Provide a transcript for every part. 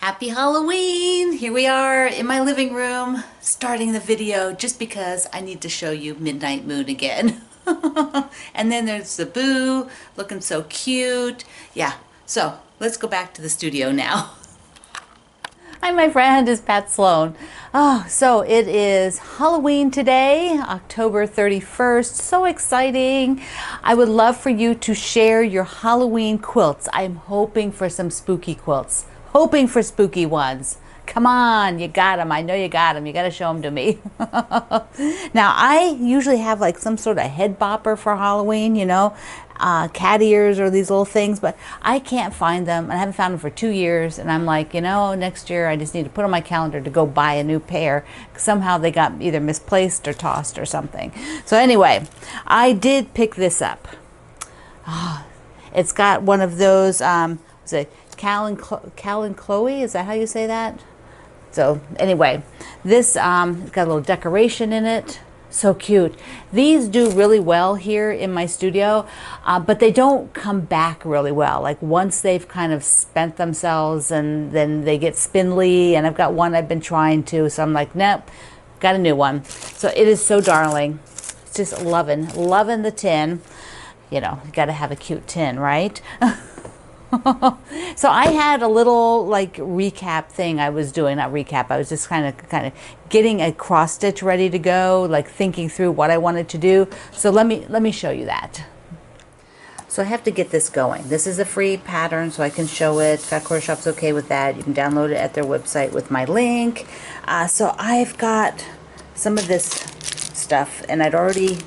Happy Halloween! Here we are in my living room starting the video just because I need to show you Midnight Moon again. And then there's the Boo looking so cute. Yeah, so let's go back to the studio now. Hi, my friend is Pat Sloan. Oh, so it is Halloween today, October 31st. So exciting. I would love for you to share your Halloween quilts. I'm hoping for some spooky quilts. Hoping for spooky ones. Come on, you got them. I know you got them. You got to show them to me. Now, I usually have like some sort of head bopper for Halloween, cat ears or these little things, but I can't find them. I haven't found them for 2 years, and I'm like, next year I just need to put on my calendar to go buy a new pair. Somehow they got either misplaced or tossed or something. So anyway, I did pick this up. It's got one of those, what's it? Cal and Chloe, is that how you say that? So anyway, this got a little decoration in it. So cute. These do really well here in my studio, but they don't come back really well. Like once they've kind of spent themselves, and then they get spindly, and I've got one I've been trying to, so I'm like, nope, got a new one. So it is so darling. It's just loving the tin. You got to have a cute tin, right? So I had a little like recap thing I was doing, not recap, I was just kind of getting a cross stitch ready to go, like thinking through what I wanted to do. So let me show you that. So I have to get this going. This is a free pattern, so I can show it. Fat Quarter Shop's okay with that. You can download it at their website with my link. So I've got some of this stuff, and I'd already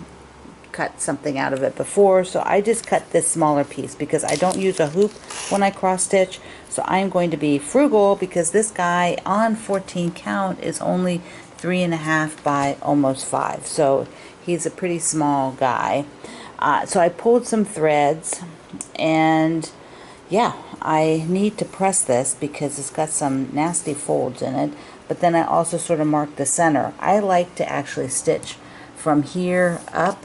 cut something out of it before, so I just cut this smaller piece because I don't use a hoop when I cross stitch. So I'm going to be frugal because this guy on 14 count is only 3.5 by almost 5, so he's a pretty small guy. So I pulled some threads, and yeah, I need to press this because it's got some nasty folds in it, but then I also sort of marked the center. I like to actually stitch from here up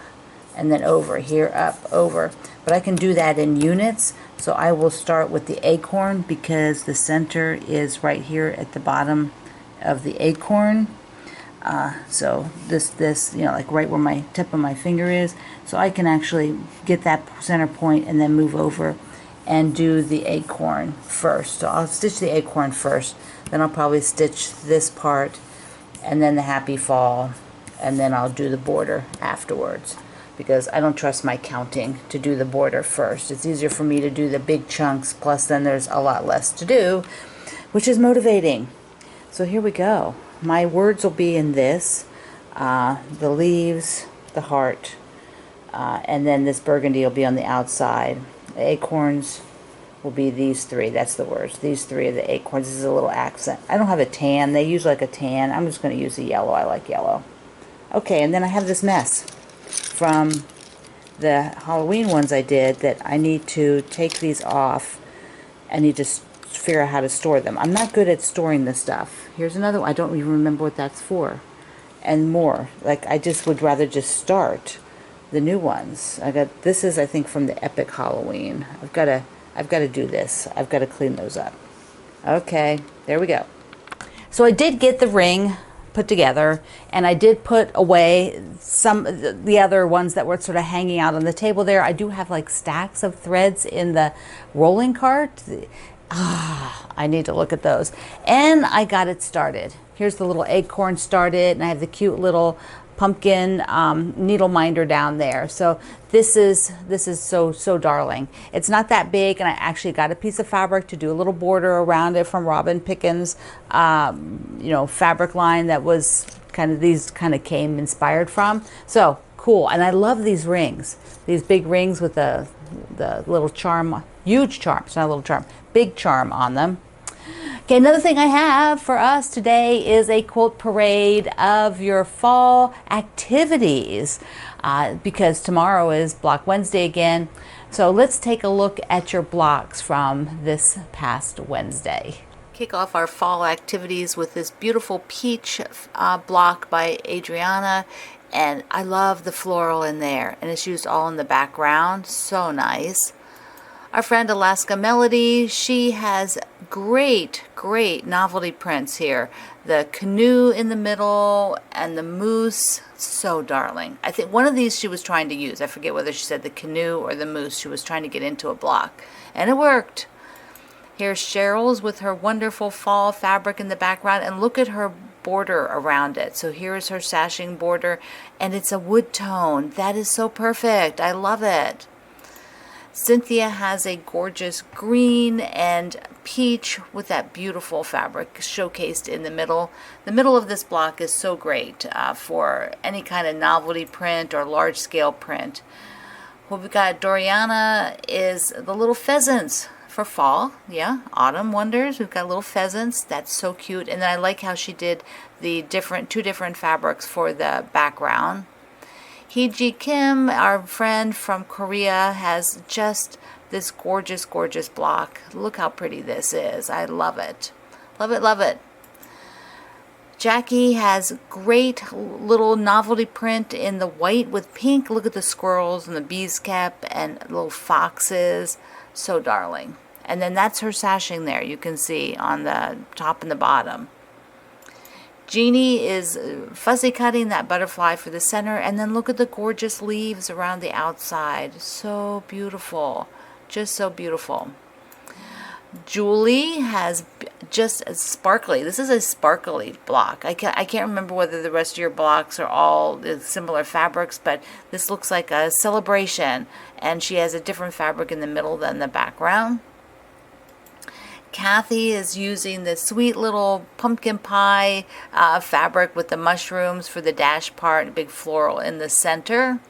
and then over, here, up, over. But I can do that in units. So I will start with the acorn because the center is right here at the bottom of the acorn. So this, like right where my tip of my finger is. So I can actually get that center point and then move over and do the acorn first. So I'll stitch the acorn first. Then I'll probably stitch this part and then the happy fall. And then I'll do the border afterwards, because I don't trust my counting to do the border first. It's easier for me to do the big chunks, plus then there's a lot less to do, which is motivating. So here we go. My words will be in this, the leaves, the heart, and then this burgundy will be on the outside. The acorns will be these three. That's the words. These three are the acorns. This is a little accent. I don't have a tan. They use like a tan. I'm just going to use the yellow. I like yellow. Okay, and then I have this mess from the Halloween ones I did that I need to take these off. I need to figure out how to store them. I'm not good at storing this stuff. Here's another one. I don't even remember what that's for. And more. Like, I just would rather just start the new ones. This is, I think, from the Epic Halloween. I've got to do this. I've got to clean those up. Okay, there we go. So I did get the ring put together, and I did put away some the other ones that were sort of hanging out on the table there. I do have like stacks of threads in the rolling cart. I need to look at those. And I got it started. Here's the little acorn started, and I have the cute little pumpkin needle minder down there. So this is so darling. It's not that big, and I actually got a piece of fabric to do a little border around it from Robin Pickens fabric line that was these came inspired from. So cool. And I love these rings, these big rings with the little charm, huge charm. It's not a little charm, big charm on them. Okay, another thing I have for us today is a quilt parade of your fall activities, because tomorrow is Block Wednesday again. So let's take a look at your blocks from this past Wednesday. Kick off our fall activities with this beautiful peach block by Adriana, and I love the floral in there, and it's used all in the background. So nice. Our friend Alaska Melody, she has great novelty prints here. The canoe in the middle and the moose, so darling. I think one of these she was trying to use. I forget whether she said the canoe or the moose. She was trying to get into a block, and it worked. Here's Cheryl's with her wonderful fall fabric in the background, and look at her border around it. So here's her sashing border, and it's a wood tone. That is so perfect. I love it. Cynthia has a gorgeous green and peach with that beautiful fabric showcased in the middle. The middle of this block is so great for any kind of novelty print or large scale print. What we've got, Doriana, is the little pheasants for fall. Yeah, autumn wonders. We've got little pheasants. That's so cute. And then I like how she did the two different fabrics for the background. Hee-ji Kim, our friend from Korea, has just this gorgeous block. Look how pretty this is. I love it. Love it, love it. Jackie has great little novelty print in the white with pink. Look at the squirrels and the bees cap and little foxes. So darling. And then that's her sashing there. You can see on the top and the bottom. Jeannie is fussy cutting that butterfly for the center, and then look at the gorgeous leaves around the outside. So beautiful, just so beautiful. Julie has just a sparkly. This is a sparkly block. I can't remember whether the rest of your blocks are all similar fabrics, but this looks like a celebration, and she has a different fabric in the middle than the background. Kathy is using the sweet little pumpkin pie fabric with the mushrooms for the dash part, a big floral in the center.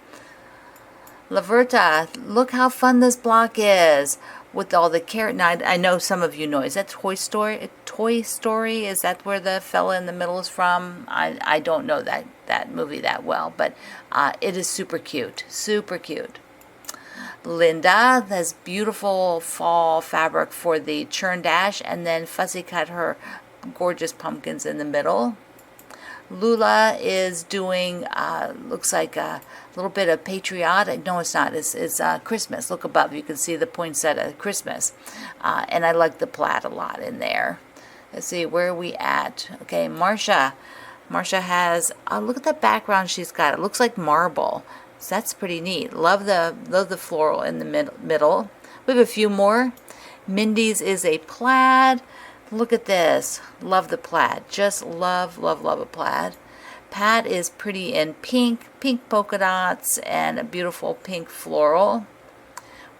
Laverta, look how fun this block is with all the carrot. Now, I know some of you know. Is that Toy Story? Toy Story? Is that where the fella in the middle is from? I don't know that movie that well, but it is super cute. Super cute. Linda has beautiful fall fabric for the churn dash, and then fussy cut her gorgeous pumpkins in the middle. Lula is doing, looks like a little bit of patriotic. No, it's not. It's Christmas. Look above. You can see the poinsettia Christmas. And I like the plaid a lot in there. Let's see, where are we at? Okay, Marcia. Marcia has, look at the background she's got. It looks like marble. So that's pretty neat. Love the floral in the middle. We have a few more. Mindy's is a plaid. Look at this. Love the plaid. Just love a plaid. Pat is pretty in pink polka dots and a beautiful pink floral.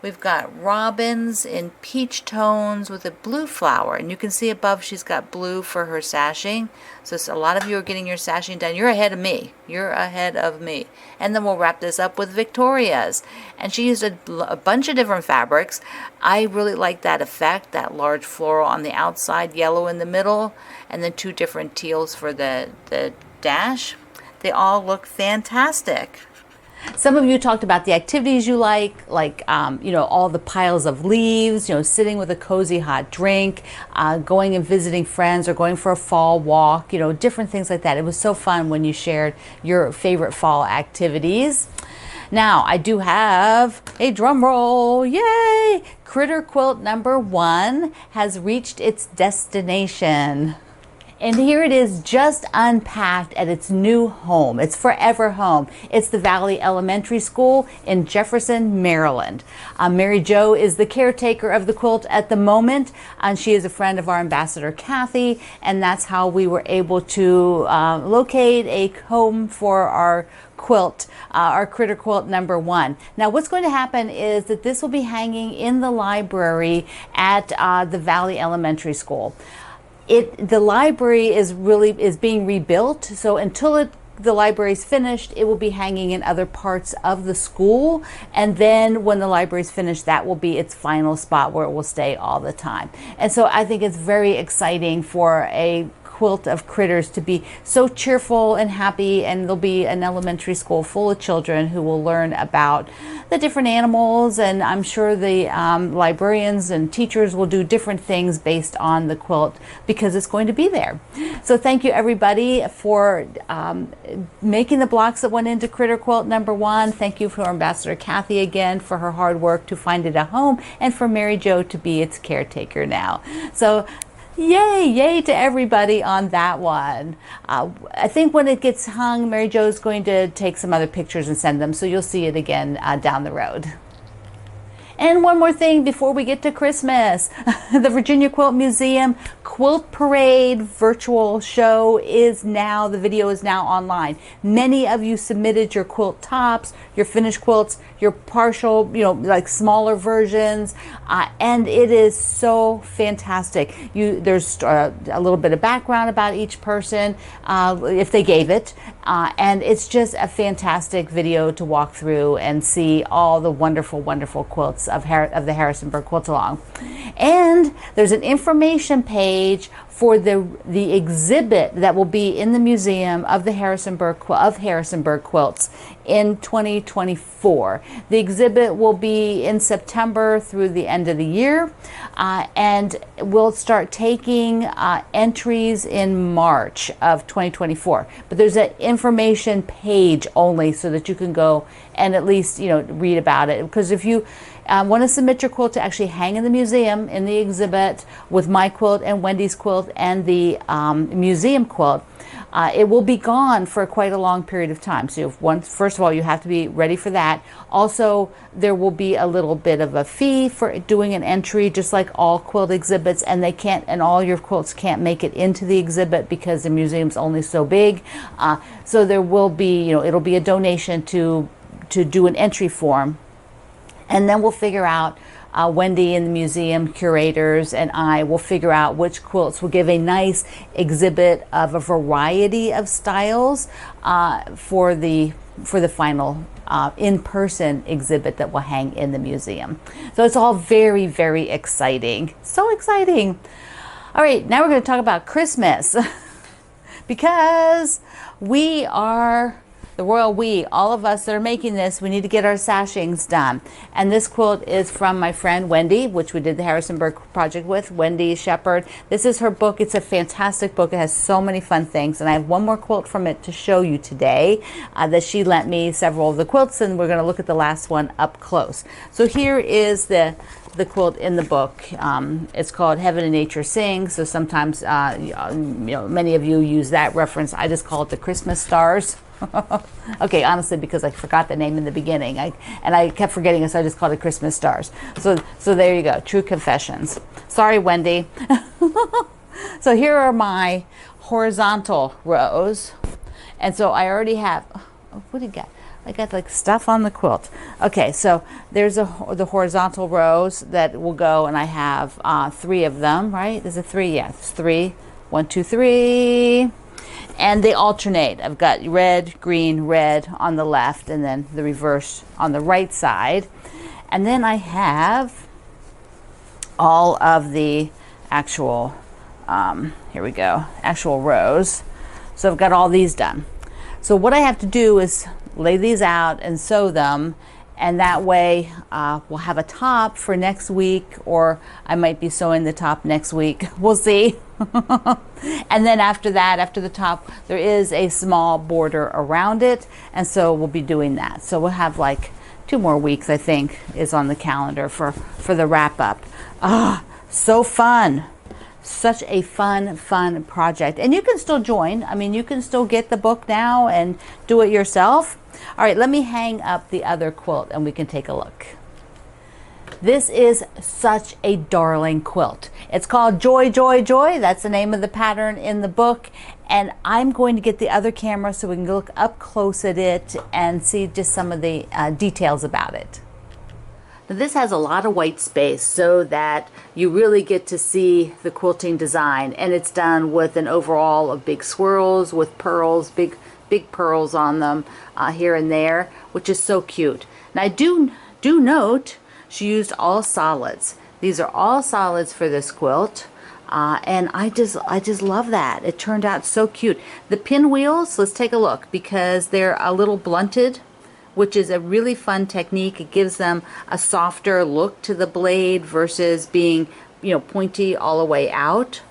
We've got Robins in peach tones with a blue flower. And you can see above she's got blue for her sashing. So a lot of you are getting your sashing done. You're ahead of me. You're ahead of me. And then we'll wrap this up with Victoria's. And she used a bunch of different fabrics. I really like that effect, that large floral on the outside, yellow in the middle, and then two different teals for the dash. They all look fantastic. Some of you talked about the activities you like all the piles of leaves, sitting with a cozy hot drink, going and visiting friends, or going for a fall walk, different things like that. It was so fun when you shared your favorite fall activities. Now, I do have a drum roll. Yay! Critter Quilt #1 has reached its destination. And here it is, just unpacked at its new home, its forever home. It's the Valley Elementary School in Jefferson, Maryland. Mary Jo is the caretaker of the quilt at the moment, and she is a friend of our ambassador, Kathy, and that's how we were able to locate a home for our quilt, our Critter Quilt #1. Now, what's going to happen is that this will be hanging in the library at the Valley Elementary School. The library is being rebuilt, so until the library is finished, it will be hanging in other parts of the school, and then when the library is finished, that will be its final spot where it will stay all the time. And so I think it's very exciting for a quilt of critters to be so cheerful and happy, and there'll be an elementary school full of children who will learn about the different animals, and I'm sure the librarians and teachers will do different things based on the quilt because it's going to be there. So thank you everybody for making the blocks that went into Critter Quilt #1. Thank you for Ambassador Kathy again for her hard work to find it a home, and for Mary Jo to be its caretaker now. So yay to everybody on that one. I think when it gets hung, Mary Jo's going to take some other pictures and send them, so you'll see it again down the road. And one more thing before we get to Christmas. The Virginia Quilt Museum Quilt Parade virtual show is now, the video is now online. Many of you submitted your quilt tops, your finished quilts, your partial, like smaller versions, and it is so fantastic. There's a little bit of background about each person, if they gave it, and it's just a fantastic video to walk through and see all the wonderful, wonderful quilts of the Harrisonburg Quilt Along. And there's an information page for the exhibit that will be in the museum of the Harrisonburg Quilts in 2024. The exhibit will be in September through the end of the year, and we'll start taking entries in March of 2024. But there's an information page only so that you can go and at least read about it, because if you want to submit your quilt to actually hang in the museum in the exhibit with my quilt and Wendy's quilt and the museum quilt, it will be gone for quite a long period of time. So first of all, you have to be ready for that. Also, there will be a little bit of a fee for doing an entry, just like all quilt exhibits, and all your quilts can't make it into the exhibit because the museum's only so big. So there will be, it'll be a donation to do an entry form. And then we'll figure out, Wendy and the museum curators and I will figure out which quilts will give a nice exhibit of a variety of styles for the final in-person exhibit that will hang in the museum. So it's all very, very exciting. So exciting. All right, now we're going to talk about Christmas because all of us that are making this, we need to get our sashings done. And this quilt is from my friend Wendy, which we did the Harrisonburg project with, Wendy Shepherd. This is her book. It's a fantastic book. It has so many fun things. And I have one more quilt from it to show you today that she lent me several of the quilts, and we're going to look at the last one up close. So here is the quilt in the book. It's called Heaven and Nature Sing. So sometimes, many of you use that reference. I just call it the Christmas stars. Okay, honestly, because I forgot the name in the beginning, I kept forgetting it, so I just called it Christmas stars. So there you go, true confessions. Sorry, Wendy. So here are my horizontal rows, and so I already have. What do you got? I got like stuff on the quilt. Okay, so there's the horizontal rows that will go, and I have 3 of them. Right? There's a 3. Yeah, it's 3. 1, 2, 3. And they alternate. I've got red, green, red on the left, and then the reverse on the right side. And then I have all of the actual, here we go, actual rows. So I've got all these done. So what I have to do is lay these out and sew them, and that way we'll have a top for next week, or I might be sewing the top next week. We'll see. And then after that, after the top, there is a small border around it, and so we'll be doing that. So we'll have like 2 more weeks, I think, is on the calendar for the wrap up. So fun. Such a fun project. And you can still join. I mean, you can still get the book now and do it yourself. All right, let me hang up the other quilt and we can take a look. This is such a darling quilt. It's called Joy, Joy, Joy. That's the name of the pattern in the book. And I'm going to get the other camera so we can look up close at it and see just some of the details about it. Now, this has a lot of white space so that you really get to see the quilting design. And it's done with an overall of big swirls with pearls, big pearls on them here and there, which is so cute. Now I do note she used all solids. These are all solids for this quilt. And I just love that. It turned out so cute. The pinwheels, let's take a look, because they're a little blunted, which is a really fun technique. It gives them a softer look to the blade versus being, you know, pointy all the way out.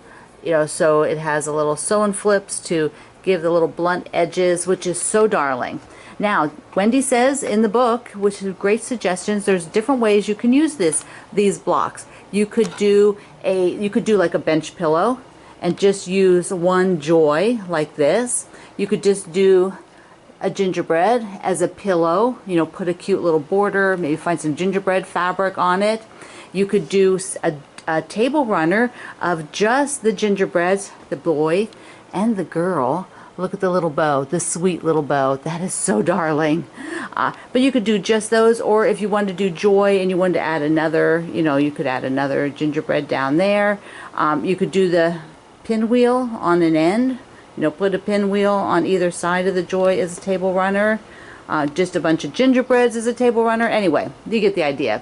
You know, so it has a little sew and flips to give the little blunt edges, which is so darling. Now, Wendy says in the book, which is great suggestions, there's different ways you can use these blocks. You could do like a bench pillow and just use one joy like this. You could just do a gingerbread as a pillow, you know, put a cute little border, maybe find some gingerbread fabric on it. You could do a table runner of just the gingerbreads, the boy and the girl. Look at the little bow, the sweet little bow. That is so darling. But you could do just those, or if you wanted to do joy and you wanted to add another, you know, you could add another gingerbread down there. You could do the pinwheel on an end. You know, put a pinwheel on either side of the joy as a table runner. Just a bunch of gingerbreads as a table runner. Anyway, you get the idea.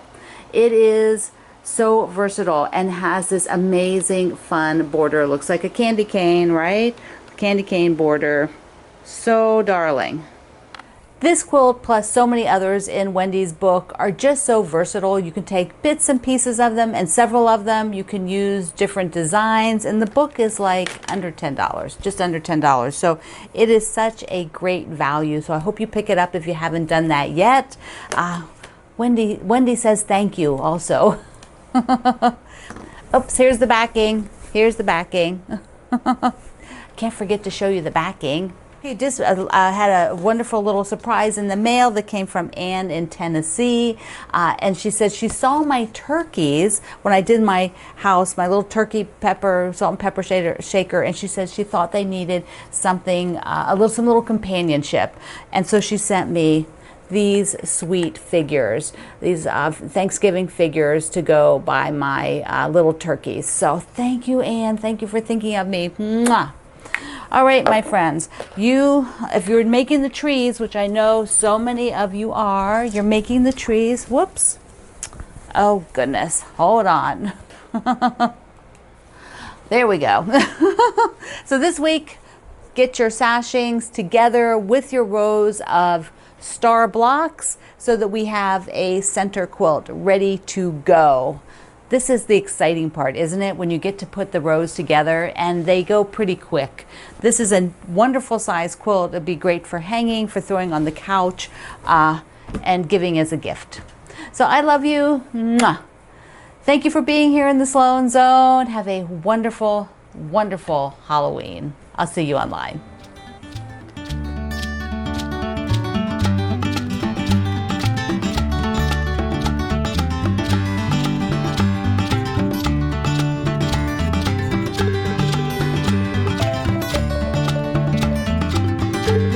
It is so versatile and has this amazing fun border. Looks like a candy cane, right? Candy cane border. So darling. This quilt plus so many others in Wendy's book are just so versatile. You can take bits and pieces of them, and several of them you can use different designs, and the book is like under $10, just under $10. So it is such a great value. So I hope you pick it up if you haven't done that yet. Wendy says thank you also. Oops, here's the backing. Here's the backing. Can't forget to show you the backing. He just had a wonderful little surprise in the mail that came from Ann in Tennessee. And she said she saw my turkeys when I did my house, my little turkey pepper, salt and pepper shaker. And she said she thought they needed something, some little companionship. And so she sent me these sweet figures, these Thanksgiving figures to go by my little turkeys. So thank you, Ann. Thank you for thinking of me. Mwah. All right, my friends, if you're making the trees, which I know so many of you are, you're making the trees. Whoops. Oh, goodness. Hold on. There we go. So this week, get your sashings together with your rows of star blocks so that we have a center quilt ready to go. This is the exciting part, isn't it? When you get to put the rows together and they go pretty quick. This is a wonderful size quilt. It'd be great for hanging, for throwing on the couch, and giving as a gift. So I love you. Mwah. Thank you for being here in the Sloan Zone. Have a wonderful, wonderful Halloween. I'll see you online.